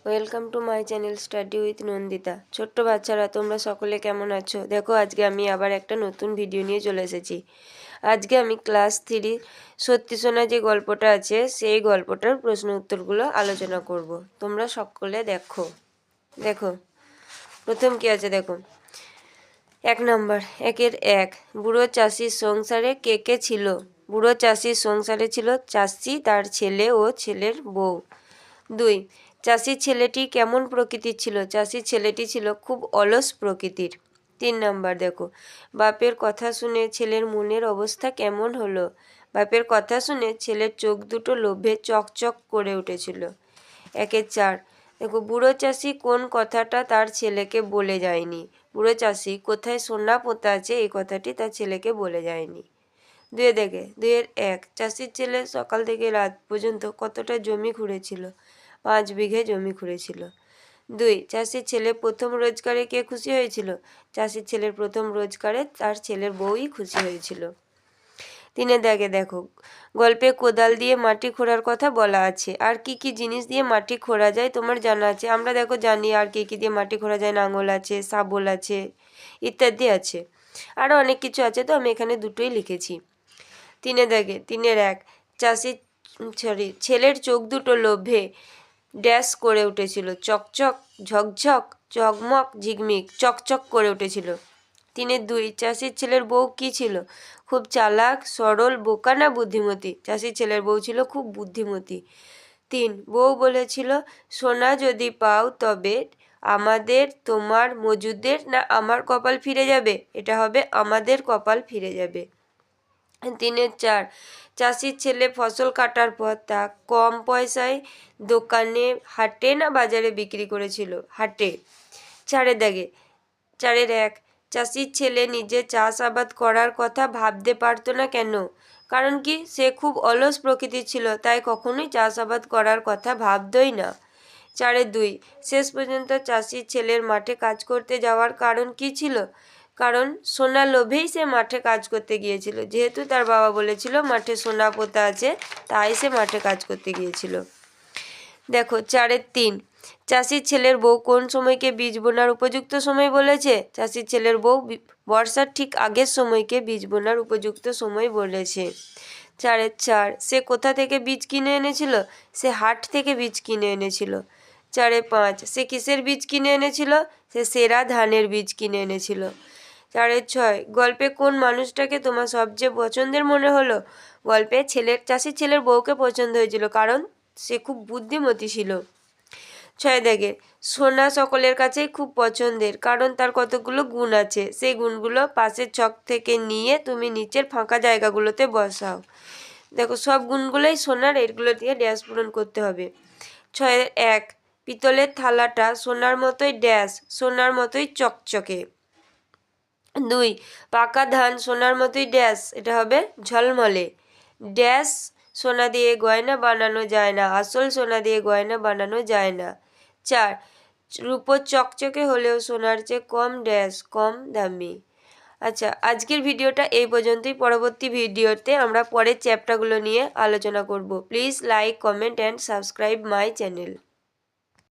Welcome to my channel study with Nandita. ছোট্ট বাচ্চারা, তোমরা সকলে কেমন আছো? দেখো, আজকে আমি আবার একটা নতুন ভিডিও নিয়ে চলে এসেছি। আজকে আমি ক্লাস 3 সত্যি শোনা যে গল্পটা আছে সেই গল্পটার প্রশ্ন উত্তরগুলো আলোচনা করব। তোমরা সকলে দেখো। দেখো, প্রথম কি আছে দেখো। 1 নম্বর, 1 বুড়ো চাষির সংসারে কে কে ছিল? বুড়ো চাষির সংসারে ছিল চাষি, তার ছেলে ও ছেলের বউ। 2, চাষির ছেলেটি কেমন প্রকৃতির ছিল? চাষির ছেলেটি ছিল খুব অলস প্রকৃতির। 3 নম্বর দেখো, বাপের কথা শুনে ছেলের মনের অবস্থা কেমন হলো? বাপের কথা শুনে ছেলের চোখ দুটো লোভে চকচক করে উঠেছিল। 4 দেখো, বুড়ো চাষি কোন কথাটা তার ছেলেকে বলে যায়নি? বুড়ো চাষি কোথায় সোনা পোতা আছে এই কথাটি তার ছেলেকে বলে যায়নি। 2 চাষির ছেলে সকাল থেকে রাত পর্যন্ত কতটা জমি খুঁড়েছিল? 5 বিঘে জমি খুঁড়েছিল। 2, চাষির ছেলে প্রথম রোজগারে কে খুশি হয়েছিল? চাষির ছেলের প্রথম রোজগারে তার ছেলের বউই খুশি হয়েছিল। 3 দেখো, গল্পে কোদাল দিয়ে মাটি খোঁড়ার কথা বলা আছে। আর কি কি জিনিস দিয়ে মাটি খোঁড়া যায় তোমার জানা আছে? আমরা দেখো জানি আর কি কি দিয়ে মাটি খোঁড়া যায়। নাঙল আছে, শাবল আছে, ইত্যাদি আছে। আরও অনেক কিছু আছে, তো আমি এখানে দুটোই লিখেছি। 3 চাষির ছেলের চোখ দুটো লোভে ড্যাশ করে উঠেছিল। চকচক, ঝকঝক, ঝকমক, ঝিকমিক, চকচক করে উঠেছিল। 3 চাষির ছেলের বউ কি ছিল? খুব চালাক, সরল, বোকা না বুদ্ধিমতী? চাষির ছেলের বউ ছিল খুব বুদ্ধিমতী। 3, বউ বলেছিল, সোনা যদি পাও তবে আমাদের, তোমার, মজুদের না আমার কপাল ফিরে যাবে? এটা হবে আমাদের কপাল ফিরে যাবে। 4, চাষির ছেলে ফসল কাটার পর তা কম পয়সায় দোকানে, হাটে না বাজারে বিক্রি করেছিল? হাটে। 4 চাষির ছেলে নিজে চাষাবাদ করার কথা ভাবতে পারতো না কেন? কারণ কি, সে খুব অলস প্রকৃতির ছিল, তাই কখনোই চাষাবাদ করার কথা ভাবতই না। 4 শেষ পর্যন্ত চাষির ছেলের মাঠে কাজ করতে যাওয়ার কারণ কি ছিল? কারণ সোনা লোভেই সে মাঠে কাজ করতে গিয়েছিল। যেহেতু তার বাবা বলেছিল মাঠে সোনা পোতা আছে, তাই সে মাঠে কাজ করতে গিয়েছিল। দেখো 4 চাষির ছেলের বউ কোন সময়কে বীজ বোনার উপযুক্ত সময় বলেছে? চাষির ছেলের বউ বর্ষার ঠিক আগের সময়কে বীজ বোনার উপযুক্ত সময় বলেছে। 4 সে কোথা থেকে বীজ কিনে এনেছিল? সে হাট থেকে বীজ কিনে এনেছিল। 4 সে কিসের বীজ কিনে এনেছিল? সে সেরা ধানের বীজ কিনে এনেছিল। 4 গল্পে কোন মানুষটাকে তোমার সবচেয়ে পছন্দের মনে হলো? গল্পে চাষির ছেলের বউকে পছন্দ হয়েছিল, কারণ সে খুব বুদ্ধিমতী ছিল। 6 সোনা সকলের কাছেই খুব পছন্দের, কারণ তার কতগুলো গুণ আছে। সেই গুণগুলো পাশের ছক থেকে নিয়ে তুমি নিচের ফাঁকা জায়গাগুলোতে বসাও। দেখো, সব গুণগুলোই সোনার, এগুলো দিয়ে ড্যাশ পূরণ করতে হবে। 6 পিতলের থালাটা সোনার মতোই ড্যাশ, সোনার মতোই চকচকে। 2, পাকা ধান সোনার মতোই ড্যাশ, এটা হবে ঝলমলে। ড্যাশ, সোনা দিয়ে গয়না বানানো যায় না, আসল সোনা দিয়ে গয়না বানানো যায় না। 4, রূপো চকচকে হলেও সোনার চেয়ে কম ড্যাশ, কম দামি। আচ্ছা, আজকের ভিডিওটা এই পর্যন্তই। পরবর্তী ভিডিওতে আমরা পরের চ্যাপ্টারগুলো নিয়ে আলোচনা করব। Please like, comment and subscribe my channel.